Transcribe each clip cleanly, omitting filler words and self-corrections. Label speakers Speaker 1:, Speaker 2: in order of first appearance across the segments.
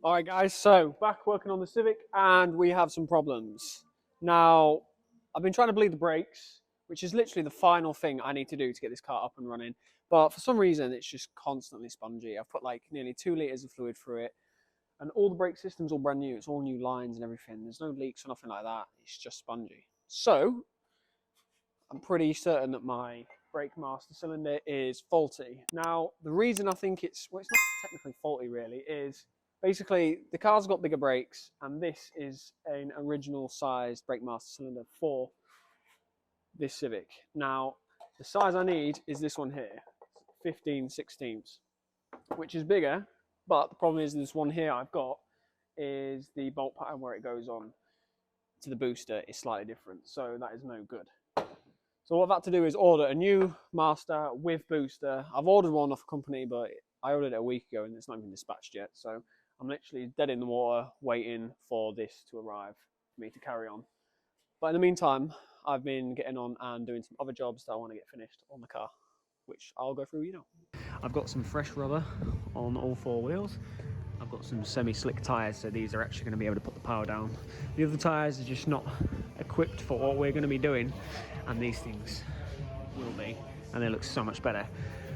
Speaker 1: Alright guys, so back working on the Civic and we have some problems. Now, I've been trying to bleed the brakes, which is literally the final thing I need to do to get this car up and running. But for some reason, it's just constantly spongy. I've put like nearly 2 litres of fluid through it and all the brake system's all brand new. It's all new lines and everything. There's no leaks or nothing like that. It's just spongy. So, I'm pretty certain that my brake master cylinder is faulty. Now, the reason I think well, it's not technically faulty really, is basically the car's got bigger brakes and this is an original sized brake master cylinder for this Civic. Now, the size I need is this one here, 15/16, which is bigger, but the problem is this one here I've got is the bolt pattern where it goes on to the booster is slightly different, so that is no good. So what I've had to do is order a new master with booster. I've ordered one off a company, but I ordered it a week ago and it's not even dispatched yet. So I'm literally dead in the water waiting for this to arrive for me to carry on. But in the meantime, I've been getting on and doing some other jobs that I want to get finished on the car, which I'll go through, I've got some fresh rubber on all 4 wheels. I've got some semi-slick tyres, so these are actually going to be able to put the power down. The other tyres are just not equipped for what we're going to be doing, and these things will be, and they look so much better.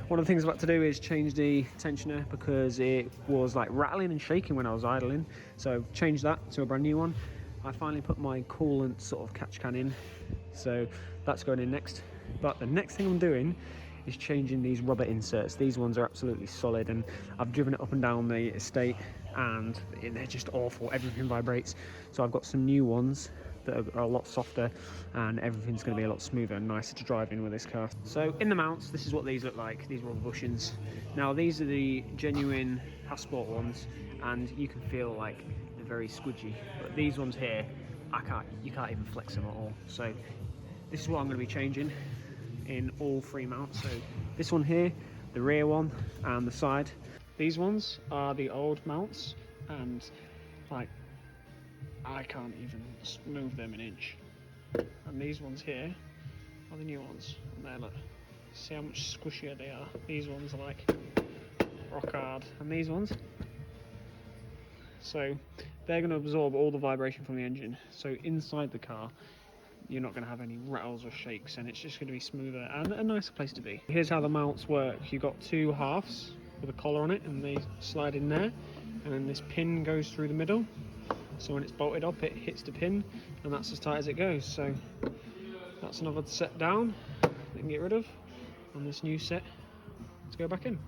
Speaker 1: One of the things I'm about to do is change the tensioner because it was like rattling and shaking when I was idling, so changed that to a brand new one. I finally put my coolant sort of catch can in, so that's going in next. But the next thing I'm doing is changing these rubber inserts. These ones are absolutely solid and I've driven it up and down the estate and they're just awful. Everything vibrates. So I've got some new ones that are a lot softer and everything's going to be a lot smoother and nicer to drive in with this car. So in the mounts, this is what these look like, these rubber bushings. Now these are the genuine Passport ones and you can feel like they're very squidgy, but these ones here, you can't even flex them at all. So this is what I'm going to be changing in all 3 mounts. So this one here, the rear one and the side. These ones are the old mounts and like I can't even move them an inch. And these ones here are the new ones. And there, look, see how much squishier they are. These ones are like rock hard, and these ones, so they're going to absorb all the vibration from the engine. So inside the car you're not going to have any rattles or shakes and it's just going to be smoother and a nicer place to be. Here's how the mounts work. You've got 2 halves with a collar on it and they slide in there, and then this pin goes through the middle, so when it's bolted up it hits the pin and that's as tight as it goes. So that's another set down that you can get rid of, and this new set to go back in.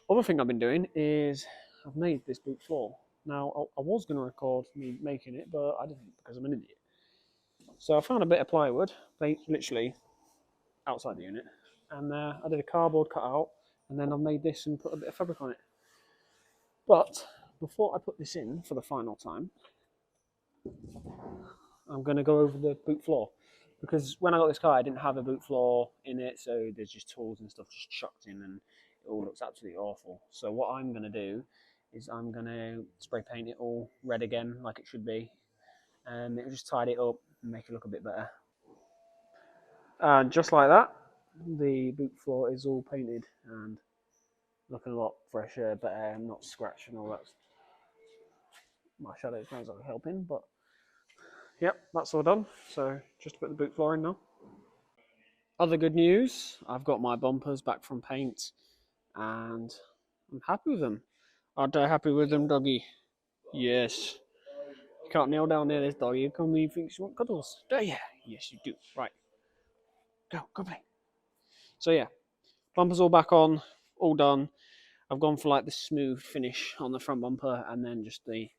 Speaker 1: Other thing I've been doing is I've made this boot floor. Now I was going to record me making it, but I didn't because I'm an idiot. So I found a bit of plywood, literally outside the unit, and I did a cardboard cutout, and then I've made this and put a bit of fabric on it. But before I put this in for the final time, I'm going to go over the boot floor, because when I got this car I didn't have a boot floor in it, so there's just tools and stuff just chucked in and it all looks absolutely awful. So what I'm going to do is I'm going to spray paint it all red again like it should be, and it'll just tidy it up and make it look a bit better. And just like that, the boot floor is all painted and looking a lot fresher, better, not scratched and all that. My shadows might are helping, but yep, that's all done. So just put the boot floor in now. Other good news, I've got my bumpers back from paint and I'm happy with them. Aren't I happy with them, doggy? Yes. You can't kneel down near this doggy. You come and think you want cuddles. Do you? Yes, you do. Right. Go play. So yeah, bumpers all back on, all done. I've gone for like the smooth finish on the front bumper and then just the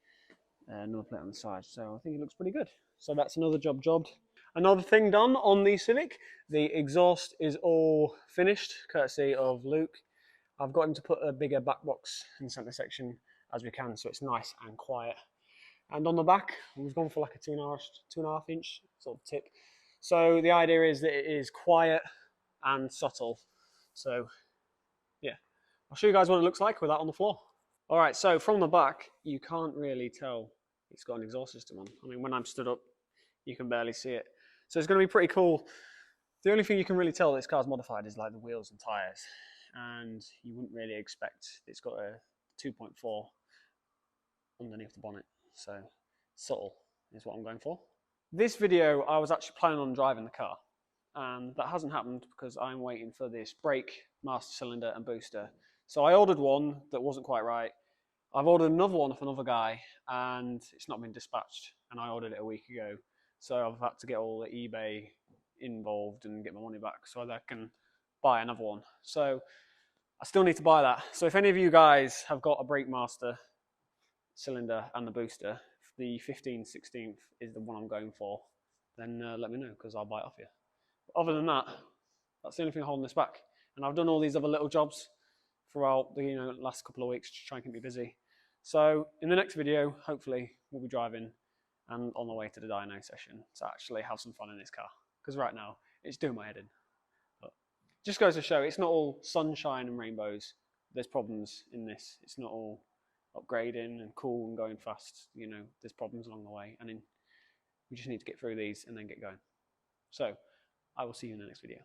Speaker 1: number plate on the side. So I think it looks pretty good. So that's another jobbed. Another thing done on the Civic, the exhaust is all finished, courtesy of Luke. I've got him to put a bigger back box in the centre section as we can, so it's nice and quiet. And on the back, we've gone for like a 2.5 inch sort of tip. So the idea is that it is quiet and subtle. So yeah, I'll show you guys what it looks like with that on the floor. All right, so from the back, you can't really tell it's got an exhaust system on. I mean, when I'm stood up, you can barely see it. So it's going to be pretty cool. The only thing you can really tell this car's modified is like the wheels and tyres. And you wouldn't really expect it's got a 2.4 underneath the bonnet. So subtle is what I'm going for. This video, I was actually planning on driving the car, and that hasn't happened because I'm waiting for this brake, master cylinder and booster. So I ordered one that wasn't quite right. I've ordered another one off another guy, and it's not been dispatched, and I ordered it a week ago. So I've had to get all the eBay involved and get my money back so that I can buy another one. So I still need to buy that. So if any of you guys have got a brake master cylinder and the booster, the 15/16 is the one I'm going for, then let me know because I'll buy it off you. But other than that, that's the only thing holding this back. And I've done all these other little jobs throughout the last couple of weeks to try and keep me busy. So in the next video, hopefully we'll be driving and on the way to the dyno session to actually have some fun in this car. Because right now it's doing my head in. But just goes to show it's not all sunshine and rainbows. There's problems in this. It's not all upgrading and cool and going fast. There's problems along the way, and we just need to get through these and then get going. So I will see you in the next video.